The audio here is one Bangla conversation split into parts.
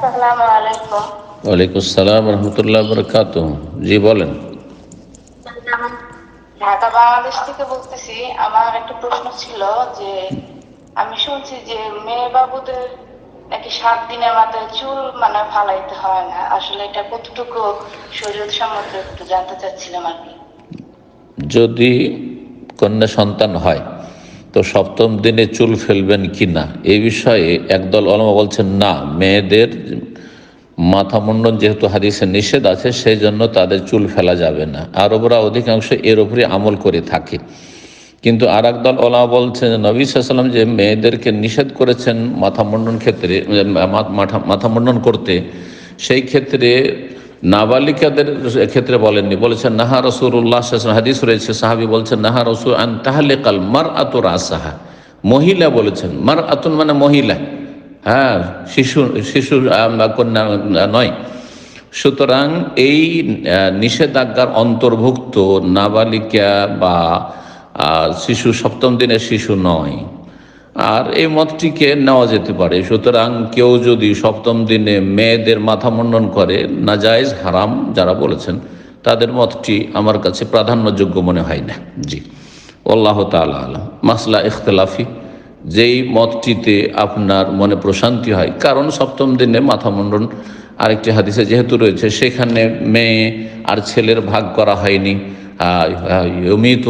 আসসালামু আলাইকুম। ওয়ালাইকুম আসসালাম রহমতুল্লাহ বরকাতুহ। জি বলেন। ঢাকা বাংলাদেশ থেকে বলতেছি। আমার একটা প্রশ্ন ছিল যে আমি শুনছি যে মেয়ে বাবুদের নাকি 7 দিনের মাথায় চুল ফালাইতে হয় না, আসলে এটা কতটুকু শরীয়ত সম্মত একটু জানতে চাচ্ছিলাম আর কি। যদি কন্যা সন্তান হয় তো সপ্তম দিনে চুল ফেলবেন কি না এই বিষয়ে একদল ওলামা বলছেন না, মেয়েদের মাথা মুন্ডন যেহেতু হাদিসে নিষেধ আছে সেই জন্য তাদের চুল ফেলা যাবে না। আরবরা অধিকাংশ এর উপরে আমল করে থাকে। কিন্তু আর একদল ওলামা বলছেন নবী সাল্লাল্লাহু আলাইহি ওয়াসাল্লাম যে মেয়েদেরকে নিষেধ করেছেন মাথা মুন্ডন ক্ষেত্রে, মাথা মুন্ডন করতে, সেই ক্ষেত্রে নাবালিকাদের ক্ষেত্রে বলেননি। বলেছেন নাহা রাসূলুল্লাহ সাল্লাল্লাহু আলাইহি ওয়াসাল্লাম, হাদিস রয়েছে, সাহাবী বলছেন নাহা রাসূল আন তাহলিকাল মারআতু রাসাহা। মহিলা বলেছেন, মারআতুন মানে মহিলা, হ্যাঁ, শিশু শিশু কন্যা নয়। সুতরাং এই নিষেধাজ্ঞার অন্তর্ভুক্ত নাবালিকা বা শিশু সপ্তম দিনের শিশু নয়। আর এই মতটিকে নেওয়া যেতে পারে। সুতরাং কেউ যদি সপ্তম দিনে মেয়েদের মাথা মুন্ডন করে, নাজায়েজ হারাম যারা বলেছেন তাদের মতটি আমার কাছে প্রাধান্যযোগ্য মনে হয় না। জি, আল্লাহ তাআলা আলাম। মাসলা ইখতিলাফি, যেই মতটিতে আপনার মনে প্রশান্তি হয়, কারণ সপ্তম দিনে মাথা মুন্ডন আরেকটি হাদিসে যেহেতু রয়েছে, সেখানে মেয়ে আর ছেলের ভাগ করা হয়নি। ইউমিতু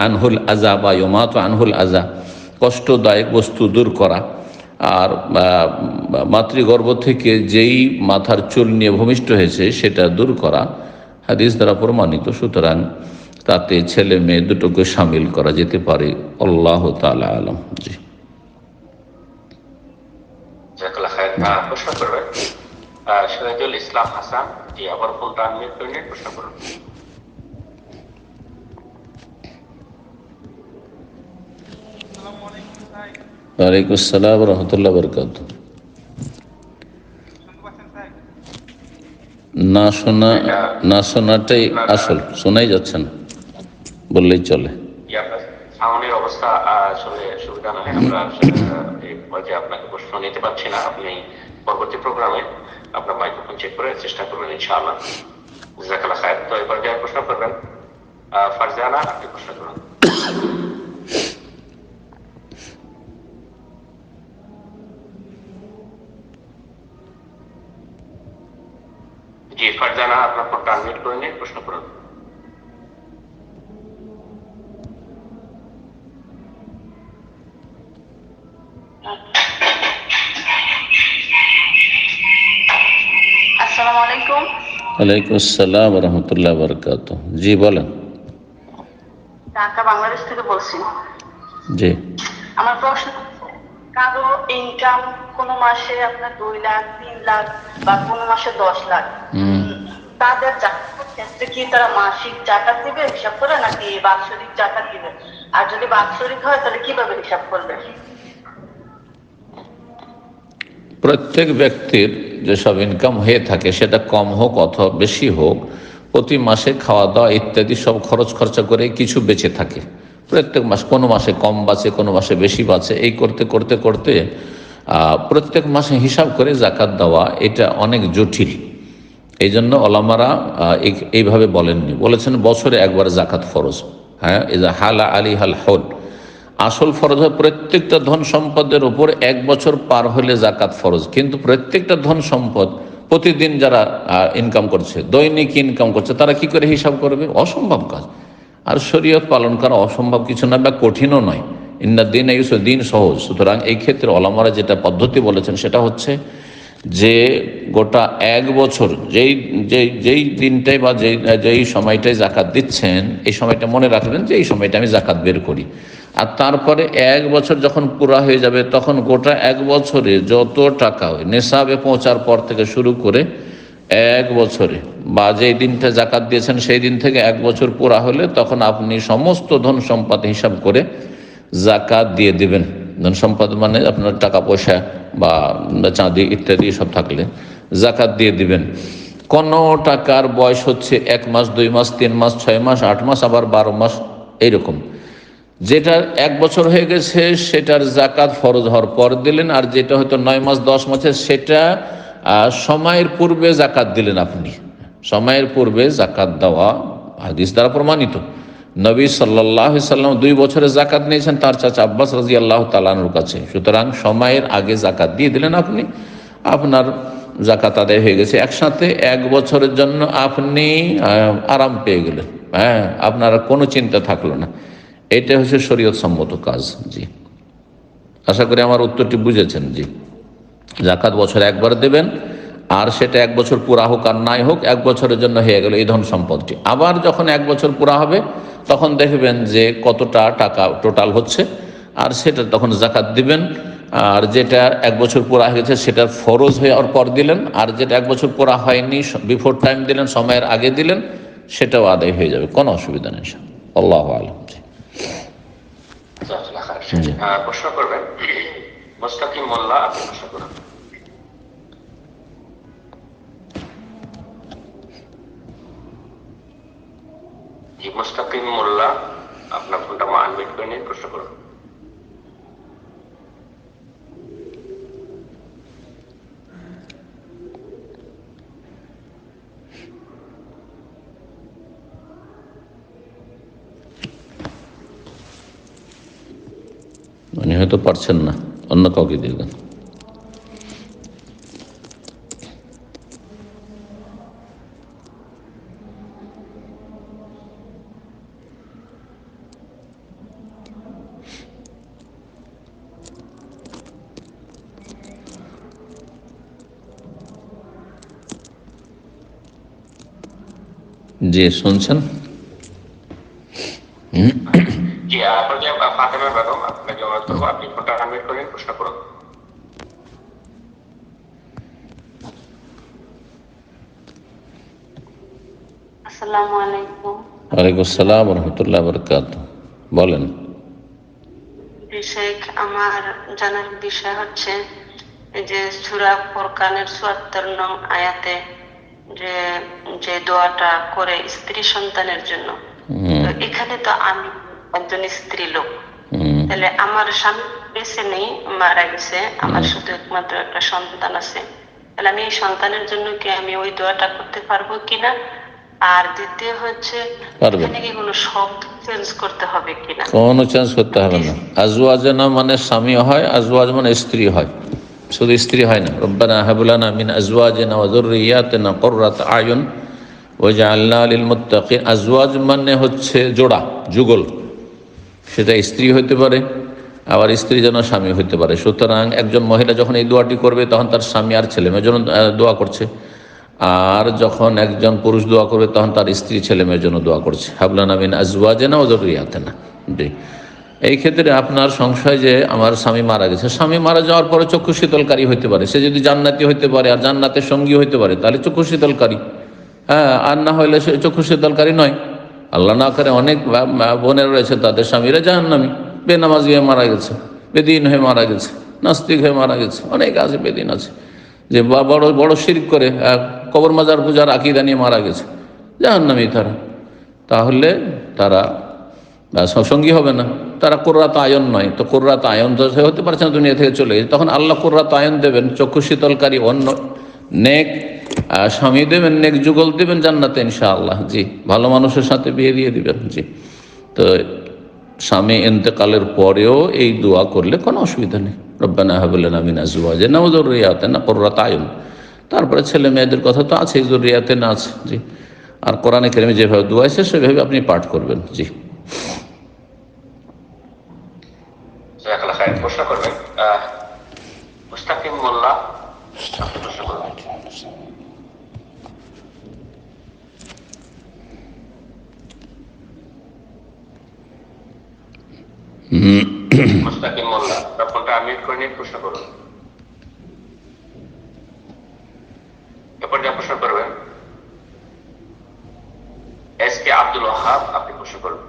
আনহুল আজা বা ইউমাতু আনহুল আজা, কষ্টদায়ক বস্তু দূর করা, আর মাতৃগর্ভ থেকে যেই মাথার চুল নিয়ে ভূমিষ্ঠ হয়েছে সেটা দূর করা হাদিস দ্বারা প্রমাণিত। সুতরাং তাতে ছেলে মেয়ে দুটোকে সামিল করা যেতে পারে। আল্লাহ তাআলা আলাম। জি, প্রশ্ন করবেন শহীদুল ইসলাম হাসান। জি, আবার ফোনটা আনমিউট করে নিয়ে প্রশ্ন করুন। ওয়ালাইকুম আসসালাম রহমতুল্লাহ বরকাতুহ। না শোনাটাই আসল, শোনাই যাচ্ছে না বললেই চলে। সাউন্ডের অবস্থা আসলে সুবিধা নয়, আমরা এই পর্যায়ে আপনাকে প্রশ্ন নিতে পারছি না। আপনি পরবর্তী প্রোগ্রামে আপনার মাইক্রোফোন চেক করে চেষ্টা করবেন ইনশাআল্লাহ। জাযাকাল্লাহ খায়ের। তো এই পর্যায়ে প্রশ্ন করবেন ফারজানা, আপনি প্রশ্ন করুন। জি ফারজানা, আপনার ফোনটা আনমিউট করে নিয়ে প্রশ্ন করুন। আসসালামু আলাইকুম। ওয়ালাইকুম আসসালাম রহমতুল্লাহ বরকাতুহ। জি বলেন। ঢাকা বাংলাদেশ থেকে বলছি। জি, আমার প্রশ্ন, কারো ইনকাম কোনো মাসে আপনার 2 লাখ 3 লাখ বা কোনো মাসে 10 লাখ, তাদের জাকাতের ক্ষেত্রে কি তারা মাসিক জাকাত দিবে হিসাব করে নাকি বাৎসরিক জাকাত দিবে? আর যদি বাৎসরিক হয় তাহলে কিভাবে হিসাব করবে? প্রত্যেক ব্যক্তির যেসব ইনকাম হয়ে থাকে সেটা কম হোক অথবা বেশি হোক, প্রতি মাসে খাওয়া দাওয়া ইত্যাদি সব খরচ খরচা করে কিছু বেঁচে থাকে প্রত্যেক মাস। কোনো মাসে কম বাঁচে, কোনো মাসে বেশি বাঁচে। এই করতে করতে করতে প্রত্যেক মাসে হিসাব করে জাকাত দেওয়া এটা অনেক জটিল। এই জন্য ওলামারা এইভাবে বলেননি, বলেছেন বছরে একবার জাকাত ফরজ। হ্যাঁ, এজা হালা আলী হাল হল, আসল ফরজ হয় প্রত্যেকটা ধন সম্পদের উপর 1 বছর পার হলে জাকাত ফরজ। কিন্তু প্রত্যেকটা ধন সম্পদ প্রতিদিন যারা ইনকাম করছে, দৈনিক ইনকাম করছে, তারা কি করে হিসাব করবে? অসম্ভব কাজ। আর শরীয়ত পালন করা অসম্ভব কিছু না, বা কঠিনও নয়। ইন্না দিন ইউসর, দিন সহজ। সুতরাং এই ক্ষেত্রে ওলামারা যেটা পদ্ধতি বলেছেন সেটা হচ্ছে যে গোটা 1 বছর যেই দিনটাই বা যেই সময়টাই জাকাত দিচ্ছেন, এই সময়টা মনে রাখবেন যে এই সময়টা আমি জাকাত বের করি। আর তারপরে 1 বছর যখন পুরা হয়ে যাবে তখন গোটা 1 বছরে যত টাকা নেশাবে পৌঁছার পর থেকে শুরু করে 1 বছরে বা যেই দিনটা জাকাত দিয়েছেন সেই দিন থেকে 1 বছর পুরা হলে তখন আপনি সমস্ত ধন সম্পদ হিসাব করে জাকাত দিয়ে দিবেন। ধন সম্পদ মানে আপনার টাকা পয়সা বা চাঁদি ইত্যাদি সব থাকলে জাকাত দিয়ে দিবেন। কোনো টাকার বয়স হচ্ছে 1 মাস, 2 মাস, 3 মাস, 6 মাস, 8 মাস, আবার 12 মাস, এইরকম। যেটা 1 বছর হয়ে গেছে সেটার জাকাত ফরজ হওয়ার পর দিলেন, আর যেটা হয়তো 9 মাস 10 মাসের সেটা সময়ের পূর্বে জাকাত দিলেন আপনি, সময়ের পূর্বে জাকাত দেওয়া হাদিস দ্বারা প্রমাণিত। নবী সাল্লাল্লাহু আলাইহি সাল্লাম 2 বছরের জাকাত নিয়েছেন তার চাচা আব্বাস রাদিয়াল্লাহু তাআলা আনহুর কাছে। সুতরাং সময়ের আগে জাকাত দিয়ে দিলেন আপনি, আপনার জাকাত আদায় হয়ে গেছে। একসাথে 1 বছরের জন্য আপনি আরাম পেয়ে গেলেন, হ্যাঁ, আপনার কোনো চিন্তা থাকলো না। এটা হচ্ছে শরীয়ত সম্মত কাজ। জি, আশা করি আমার উত্তরটি বুঝেছেন। জি, জাকাত বছরে একবার দেবেন, আর সেটা 1 বছর পুরা হোক আর নাই হোক, 1 বছরের জন্য হয়ে গেল এই ধন সম্পদটি। আবার যখন 1 বছর পুরা হবে তখন দেখবেন যে কতটা টাকা টোটাল হচ্ছে, আর সেটা তখন জাকাত দিবেন। আর যেটা 1 বছর পুরা হয়ে গেছে সেটার ফরজ হয়ে আর পর দিলেন, আর যেটা 1 বছর পুরা হয়নি বিফোর টাইম দিলেন, সময়ের আগে দিলেন, সেটাও আদায় হয়ে যাবে, কোনো অসুবিধা নেই। আল্লাহু আ'লাম। প্রশ্ন করবেন মুস্তাকিম মোল্লা, আপনি প্রশ্ন করুন। জি, মুস্তাকিম মোল্লা, আপনার ফোনটা আনমিউট করে নিন, প্রশ্ন করুন। উনি হয়তো পারছেন না, অন্য কাউকে দিয়ে দেন। জি, শুনছেন? জি, আপনাকে ফাতেমা বেগম, আপনাকে অনুরোধ করবো আপনি ফোনটা আনমিউট করে নিন, প্রশ্ন করুন। আসসালামু আলাইকুম। ওয়ালাইকুম আসসালাম ওয়া রাহমাতুল্লাহি ওয়া বারাকাতুহু। বলেন। শেখ, আমার জানার বিষয় হচ্ছে এই যে সূরা ফুরকানের ৭৪ নং আয়াতে যে যে দোয়াটা করে স্ত্রী সন্তানের জন্য, তো এখানে তো আমি একজন স্ত্রী লোক, তাহলে আমার স্বামী বেঁচে নেই, মারা গেছে, আমার শুধু একমাত্র একটা সন্তান আছে, তাহলে আমি এই সন্তানের জন্য কি আমি ওই দোয়াটা করতে পারবো কিনা? আর দ্বিতীয় হচ্ছে এখানে কি কোনো শব্দ চেঞ্জ করতে হবে কিনা? কোনো চেঞ্জ করতে হবে না। আজওয়াজনা মানে স্বামী হয়, আজওয়াজ মানে স্ত্রী হয়, শুধু স্ত্রী হয় না। রব্বানা হাব লানা মিন আজওয়াজিনা ওয়া যুররিয়াতিনা কুররাতা আয়ুন ওয়াজআলনা লিল মুত্তাকিন। আজওয়াজ মানে হচ্ছে জোড়া, যুগল, সেটা স্ত্রী হইতে পারে, আবার স্ত্রী যেন স্বামী হইতে পারে। সুতরাং একজন মহিলা যখন এই দোয়াটি করবে তখন তার স্বামী আর ছেলে মেয়ের জন্য দোয়া করছে, আর যখন একজন পুরুষ দোয়া করবে তখন তার স্ত্রী ছেলে মেয়ের জন্য দোয়া করছে। হাবলানা মিন আজওয়াজিনা ওয়া যুররিয়াতিনা। জি, এই ক্ষেত্রে আপনার সংশয় যে আমার স্বামী মারা গেছে, স্বামী মারা যাওয়ার পরে চক্ষু শীতলকারী হইতে পারে, সে যদি জান্নাতি হইতে পারে আর জান্নাতের সঙ্গী হইতে পারে তাহলে চক্ষু শীতলকারী, হ্যাঁ, আর না হইলে সে চক্ষু শীতলকারী নয়। আল্লাহ না করে অনেক বোনের রয়েছে তাদের স্বামীরা জাহান্নামী, বেনামাজি হয়ে মারা গেছে, বেদিন হয়ে মারা গেছে, নাস্তিক হয়ে মারা গেছে, অনেক আছে, বেদিন আছে যে বড় বড় শিরক করে কবর মাজার পূজার আকীদা নিয়ে মারা গেছে, জাহান্নামী তারা। তাহলে তারা সঙ্গী হবে না, তারা কুররাত আয়ন নয়। তো কুররাত আয়ন তো সে হতে পারছে না, দুনিয়া থেকে চলে গেছে, তখন আল্লাহ কুররাত আয়ন দেবেন, চক্ষু শীতলকারী অন্য নেক স্বামী দেবেন, নেক যুগল দেবেন জান্নাতে ইনশাআল্লাহ। জি, ভালো মানুষের সাথে বিয়ে দিয়ে দিবেন। জি, তো স্বামী ইন্তেকালের পরেও এই দোয়া করলে কোনো অসুবিধা নেই। রব্বানা হাব লানা মিন আজওয়াজিনা ওয়া যুররিয়াতিনা কুররাতা আয়ুন। তারপরে ছেলে মেয়েদের কথা তো আছে, যুররিয়াতিনা আছে। জি, আর কোরআনে কারিমে যেভাবে দোয়া আছে সেভাবে আপনি পাঠ করবেন। জি, প্রশ্ন করবেন মুস্তাকিম মোল্লা, আপনি প্রশ্ন করবেন। মুস্তাকিম মোল্লা, ফোনটা আনমিউট করে নিন, প্রশ্ন করুন। এরপর যা প্রশ্ন করবেন এস কে আব্দুল ওয়াহাব, আপনি প্রশ্ন করবেন।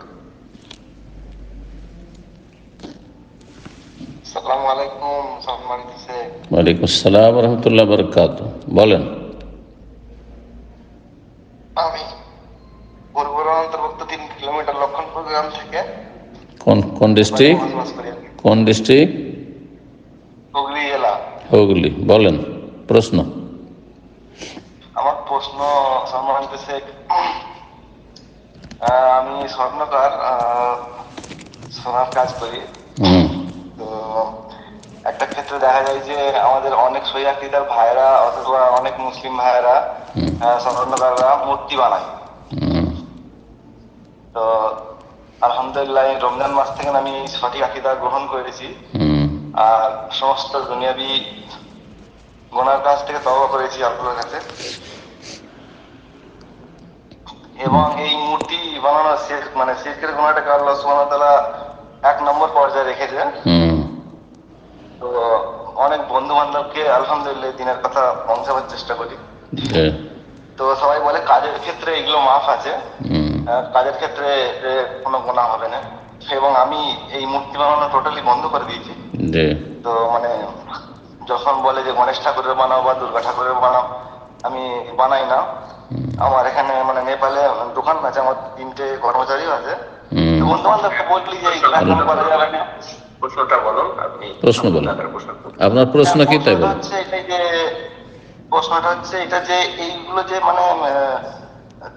আসসালামু আলাইকুম। ওয়ালাইকুম আসসালাম ওয়া রাহমাতুল্লাহি ওয়া বারাকাতুহু। বলেন। আমি বগুড়ার অন্তর্ভুক্ত 3 কিলোমিটার লক্ষণপুর গ্রাম থেকে। কোন ডিস্ট্রিক্ট? কোন ডিস্ট্রিক্ট? হুগলি জেলা। হুগলি। বলেন প্রশ্ন। প্রশ্ন সম্মানিত শেখ, আমি স্বর্ণকার, সোনার কাজ করি। হুম তো একটা ক্ষেত্রে দেখা যায় যে আমাদের অনেক সহিদার ভাইরা অথবা অনেক মুসলিম ভাইরা স্বর্ণকাররা মূর্তি বানায়। হুম তো আলহামদুলিল্লাহ এই রমজান মাস থেকে আমি সঠিক আকীদা গ্রহণ করেছি হুম আর সমস্ত দুনিয়াবি গুনার কাছ থেকে তওবা করেছি আল্লাহর কাছে। এবং এই মূর্তি বানানো মানে শিরকের গুনাহটাকে আল্লাহ সুবহানাহু ওয়া তাআলা 1 নম্বর পর্যায়ে রেখেছে। হুম তো অনেক বন্ধু বান্ধবকে আলহামদুলিল্লাহ দিনের কথা পৌঁছাবার চেষ্টা করি। জি, তো সবাই বলে কাজের ক্ষেত্রে এগুলো মাফ আছে, হুম কাজের ক্ষেত্রে কোনো গুনাহ হবে না। এবং আমি এই মূর্তি বানানো টোটালি বন্ধ করে দিয়েছি। জি, তো মানে যখন বলে যে গণেশ ঠাকুরের বানাও বা দুর্গা ঠাকুরের বানাও, আমি বানাই না। আমার এখানে মানে নেপালে দোকান আছে, আমার 3টে কর্মচারীও আছে। হুম তো বন্ধু বান্ধবকে বলি যে এখন করা যাবে না। প্রশ্নটা বলুন আপনি। প্রশ্ন বলুন। প্রশ্ন করুন। আপনার প্রশ্ন কি তাই প্রশ্নটা বলুন। হচ্ছে এটাই যে প্রশ্নটা হচ্ছে এটা যে এইগুলো যে মানে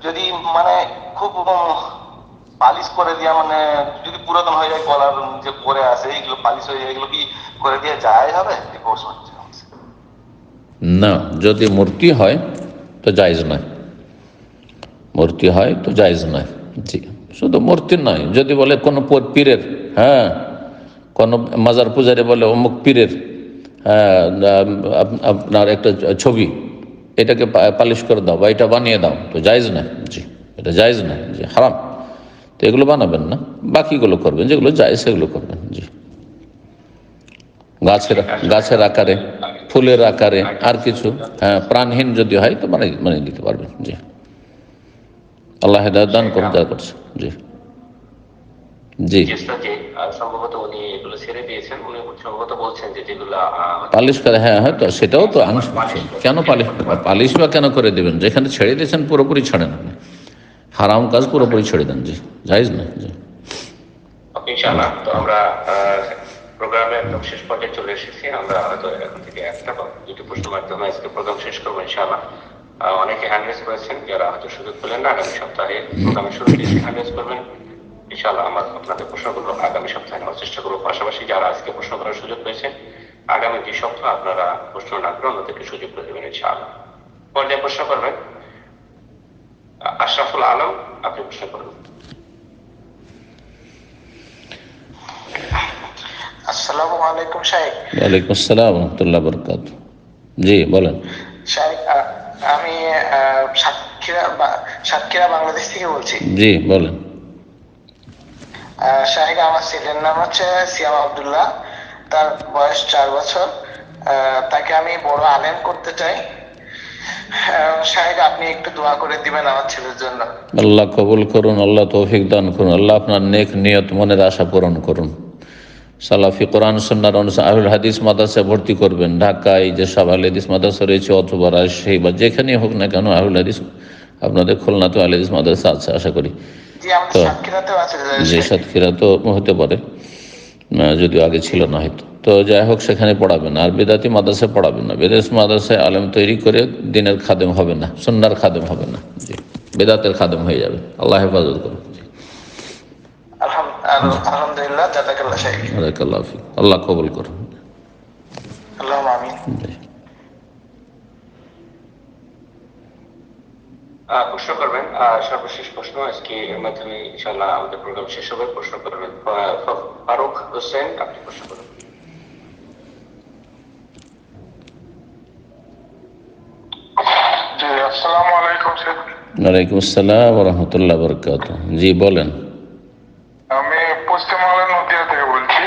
যদি মানে খুব পালিশ করে দেওয়া, মানে যদি পুরাতন হয়ে যায় কলার যে পরে আসে এইগুলো পালিশ হয়ে যায়, এগুলো কি করে দিয়ে যায় হবে? এই প্রশ্ন হচ্ছে। না, যদি মূর্তি হয় তো জায়েজ নয়, মূর্তি হয় তো জায়েজ নয়। জি, শুধু মূর্তি নয়, যদি বলে কোনো পীরের, হ্যাঁ কোনো মাজার পূজারি বলে অমুক পীরের, হ্যাঁ আপনার একটা ছবি, এটাকে পালিশ করে দাও বা এটা বানিয়ে দাও, তো জায়েজ নয়। জি, এটা জায়েজ নয়, জি হারাম। তো এগুলো বানাবেন না, বাকিগুলো করবেন, যেগুলো জায়েজ সেগুলো করবেন। জি, গাছের আকারে, ফুলের আকারে, আর কিছু হ্যাঁ প্রাণহীন যদি হয় তো বানিয়ে দিতে পারবেন। জি, আল্লাহ হেদায়েত দান করুন যা করছে। জি জি, চেষ্টা যে সম্ভবত উনি এগুলো ছেড়ে দিয়েছেন, উনি সম্ভবত বলছেন যে যেগুলো পালিশ করে, হ্যাঁ হয়তো সেটাও তো কেন পালিশ বা কেন করে দেবেন? যেখানে ছেড়ে দিয়েছেন পুরোপুরি ছাড়েন আপনি, হারাম কাজ পুরোপুরি ছেড়ে দেন। জি, জায়েজ না। জি ইনশাআল্লাহ। তো আমরা প্রোগ্রামে একদম শেষ পর্যায়ে চলে এসেছি। আমরা হয়তো এখন থেকে একটা বা দুটি প্রশ্নের মাধ্যমে আজকে প্রোগ্রাম শেষ করবো ইনশাআল্লাহ। অনেকে হ্যান্ড রেজ করেছেন, যারা হয়তো সুযোগ পেলেন না, আগামী সপ্তাহে প্রোগ্রামের শুরুতে এসে হ্যান্ড রেজ করবেন ইনশাআল্লাহ। আমার আপনাদের প্রশ্নগুলো আগামী সপ্তাহে নেওয়ার চেষ্টা করবো। পাশাপাশি যারা আজকে প্রশ্ন করার সুযোগ পেয়েছেন, আগামী 2 সপ্তাহ আপনারা প্রশ্ন না করে অন্যদেরকে সুযোগ করে দেবেন ইনশাআল্লাহ। পর্যায়ে প্রশ্ন করবেন আশরাফুল আলম, আপনি প্রশ্ন করবেন। আসসালামু আলাইকুম শাইখ। ওয়ালাইকুম আসসালাম ওয়া রাহমাতুল্লাহি ওয়া বারাকাতুহু। জি বলেন। শাইখ, আমি সাতক্ষীরা বাংলাদেশ থেকে বলছি। জি বলেন। শাইখ, আমার ছেলের নাম হচ্ছে সিয়াম আব্দুল্লাহ, তার বয়স 4 বছর। তাকে আমি বড় আলেম করতে চাই। শাইখ, আপনি একটু দোয়া করে দিবেন আমার ছেলের জন্য। আল্লাহ কবুল করুন, আল্লাহ তৌফিক দান করুন, আল্লাহ আপনার নেক নিয়ত মনের আশা পূরণ করুন। সালাফি কোরআন সুন্নাহর অনুসারে আহলুল হাদিস মাদ্রাসায় ভর্তি করবেন। ঢাকায় যেসব আহলুল হাদিস মাদ্রাসা রয়েছে অথবা রাজশাহী বা যেখানেই হোক না কেন, আহলুল হাদিস আপনাদের খুলনাতেও আহলুল হাদিস মাদ্রাসা আছে আশা করি। জি, আমাদের তো সাতক্ষীরাতেও আছে। যে সাতক্ষীরা তো হতে পারে, যদিও আগে ছিল না হয়তো। তো যাই হোক, সেখানে পড়াবেন। আর বেদাতি মাদ্রাসায় পড়াবেন না। বেদাতি মাদ্রাসায় আলেম তৈরি করে দিনের খাদেম হবে না, সুন্নাহর খাদেম হবে না, জি বেদাতের খাদেম হয়ে যাবে। আল্লাহ হেফাজত করুন। আলহামদুলিল্লাহ, জাযাকাল্লাহ শাইখ। বারাকাল্লাহু ফিক। আল্লাহ কবুল করুন। আল্লাহুম্মা আমিন। জি। প্রশ্ন করবেন সর্বশেষ প্রশ্ন আজকে এর মাধ্যমে ইনশাআল্লাহ আমাদের প্রোগ্রাম শেষ হবে। প্রশ্ন করবেন ফারুক হোসেন, আপনি প্রশ্ন করবেন। জি, আসসালামু আলাইকুম স্যার। ওয়ালাইকুম আসসালাম ওয়া রাহমাতুল্লাহি ওয়া বারাকাতুহু। জি বলেন। আমি পশ্চিমবাংলার নদিয়া থেকে বলছি।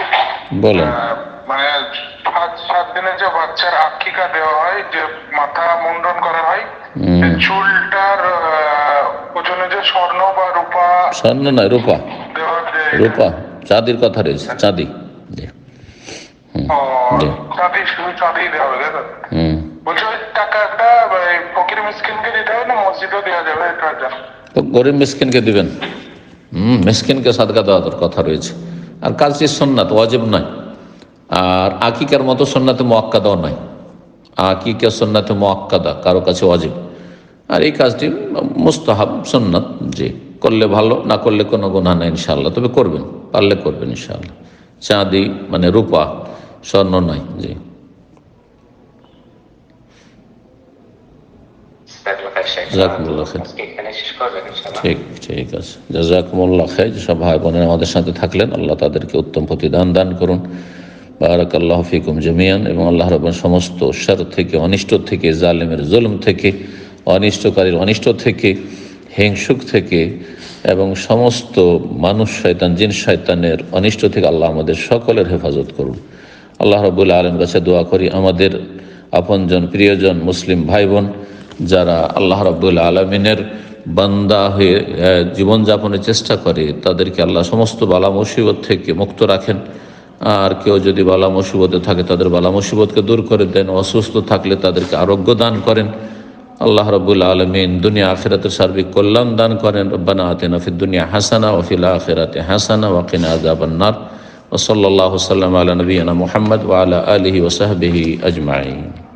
বলেন। মানে 7 দিনের যে বাচ্চার আকিকা দেওয়া হয়, যে মাথা মুন্ডন করা হয়, যে চুলটার ওজনে যে স্বর্ণ বা রূপা, স্বর্ণ নয়, রূপা, দেওয়া রূপা চাঁদির কথা রয়েছে, চাঁদি। জি জি শুধু চাঁদি দেওয়া হবে, তাই তো? হুম। বলছি ওই টাকাটা ফকির মিসকিনকে দিতে হবে না মসজিদও দেওয়া যাবে? এটা জানো? তো গরিব মিসকিনকে দিবেন। মিসকিনকে সাদকা দেওয়ার কথা রয়েছে। আর কাজটি সুন্নাত, ওয়াজিব নয়। আর আকিকার মতো সুন্নাতে মুআক্কাদাও নয়। আকিকা সুন্নাতে মুআক্কাদা, কারো কাছে ওয়াজিব। আর এই কাজটি মুস্তাহাব সুন্নাত, জি, করলে ভালো, না করলে কোনো গুনাহ নেই ইনশাআল্লাহ, তবে করবেন, পারলে করবেন ইনশাআল্লাহ। চাঁদি মানে রূপা, স্বর্ণ নয়। জি, জাযাকুমুল্লাহ খাইর। ঠিক ঠিক আছে, জাযাকুমুল্লাহ খাইর। যেসব ভাই বোনেরা আমাদের সাথে থাকলেন, আল্লাহ তাদেরকে উত্তম প্রতিদান দান করুন। বারাকাল্লাহু ফিকুম জামিয়ান। এবং আল্লাহ রাব্বুল সমস্ত শার থেকে, অনিষ্ট থেকে, জালেমের জুলুম থেকে, অনিষ্টকারীর অনিষ্ট থেকে, হিংসুক থেকে এবং সমস্ত মানুষ শয়তান, জিন শয়তানের অনিষ্ট থেকে আল্লাহ আমাদের সকলের হেফাজত করুন। আল্লাহ রাব্বুল আলামিনের কাছে দোয়া করি আমাদের আপনজন, প্রিয়জন মুসলিম ভাই বোন যারা আল্লাহ রাব্বুল আলামিনের বান্দা হয়ে জীবনযাপনের চেষ্টা করে, তাদেরকে আল্লাহ সমস্ত বালা মুসিবত থেকে মুক্ত রাখেন। আর কেউ যদি বালা মুসিবতে থাকে তাদের বালা মুসিবতকে দূর করে দেন, অসুস্থ থাকলে তাদেরকে আরোগ্য দান করেন। আল্লাহ রাব্বুল আলামিন দুনিয়া আখিরাতের সার্বিক কল্যাণ দান করেন। রব্বানা আতিনা ফিদ দুনিয়া হাসানা ওয়া ফিল আখিরাতি হাসানা ওয়া কিনা আযাবান নার। ওয়া সাল্লাল্লাহু সাল্লাম আলা নবিয়িনা মুহাম্মদ ওয়া আলা আলিহি ওয়া সাহবিহি আজমাইন।